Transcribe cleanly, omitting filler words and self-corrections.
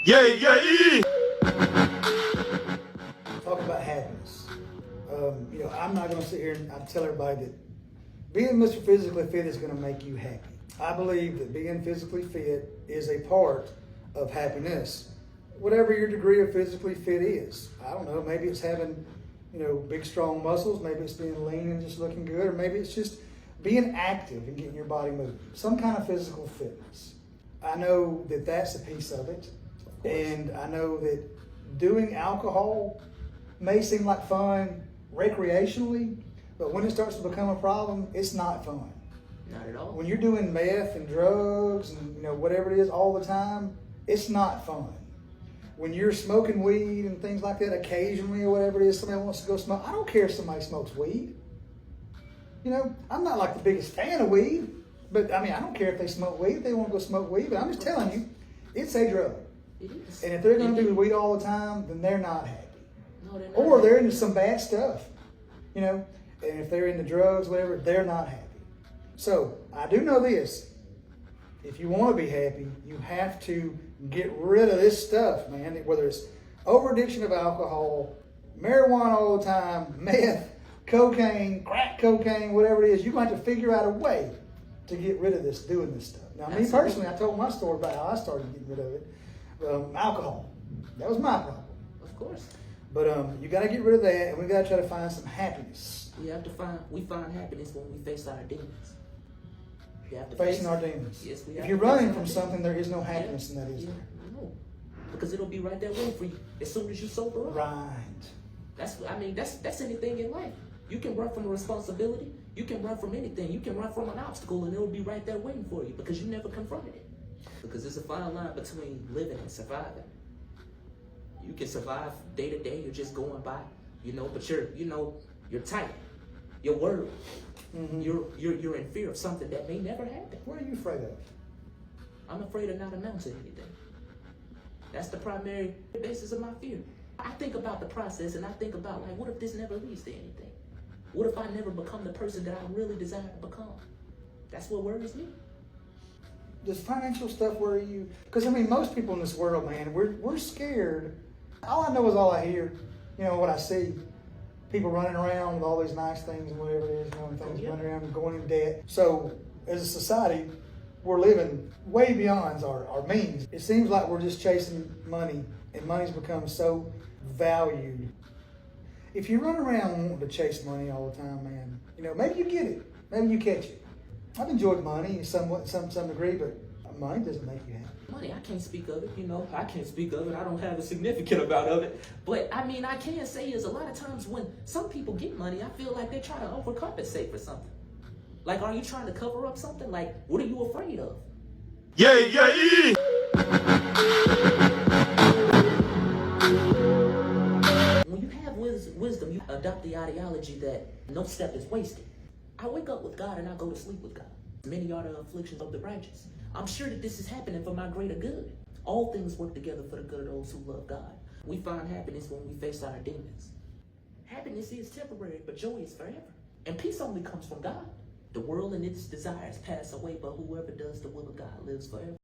Yeah, yeah. Talk about happiness. I'm not going to sit here and tell everybody that being Mr. Physically Fit is going to make you happy. I believe that being physically fit is a part of happiness. Whatever your degree of physically fit is. I don't know, maybe it's having, big strong muscles, maybe it's being lean and just looking good, or maybe it's just being active and getting your body moving. Some kind of physical fitness. I know that that's a piece of it. And I know that doing alcohol may seem like fun recreationally, but when it starts to become a problem, it's not fun. Not at all. When you're doing meth and drugs and whatever it is all the time, it's not fun. When you're smoking weed and things like that occasionally or whatever it is, somebody wants to go smoke. I don't care if somebody smokes weed. I'm not like the biggest fan of weed, but I don't care if they smoke weed, if they want to go smoke weed, but I'm just telling you, it's a drug. It is. And if they're going to do weed all the time, then they're not happy. No, they're not. Or they're into some bad stuff, and if they're into drugs, whatever, they're not happy. So I do know this. If you want to be happy, you have to get rid of this stuff, man. Whether it's over-addiction of alcohol, marijuana all the time, meth, cocaine, crack cocaine, whatever it is, you're going to have to figure out a way to get rid of this, doing this stuff. Now, me personally, I told my story about how I started getting rid of it. Alcohol. That was my problem. Of course. But you got to get rid of that, and we got to try to find some happiness. We find happiness when we face our demons. You have to Facing our demons. Yes, we if have you're to running face from our something, there is no happiness in that, is there? No, because it'll be right there waiting for you as soon as you sober up. Right. That's anything in life. You can run from a responsibility. You can run from anything. You can run from an obstacle, and it'll be right there waiting for you because you never confronted it. Because there's a fine line between living and surviving. You can survive day to day. You're just going by, but you're tight. You're worried. Mm-hmm. You're in fear of something that may never happen. What are you afraid of? I'm afraid of not amounting to anything. That's the primary basis of my fear. I think about the process, and I think about, what if this never leads to anything? What if I never become the person that I really desire to become? That's what worries me. Does financial stuff worry you? Because, most people in this world, man, we're scared. All I know is all I hear, what I see. People running around with all these nice things and whatever it is, and things running around and going in debt. So, as a society, we're living way beyond our means. It seems like we're just chasing money, and money's become so valued. If you run around wanting to chase money all the time, man, maybe you get it. Maybe you catch it. I've enjoyed money somewhat, some degree, but money doesn't make you happy. Money, I can't speak of it, I can't speak of it. I don't have a significant amount of it. But, I can say is a lot of times when some people get money, I feel like they try to overcompensate for something. Are you trying to cover up something? What are you afraid of? Yeah, yeah. When you have wisdom, you adopt the ideology that no step is wasted. I wake up with God and I go to sleep with God. Many are the afflictions of the righteous. I'm sure that this is happening for my greater good. All things work together for the good of those who love God. We find happiness when we face our demons. Happiness is temporary, but joy is forever. And peace only comes from God. The world and its desires pass away, but whoever does the will of God lives forever.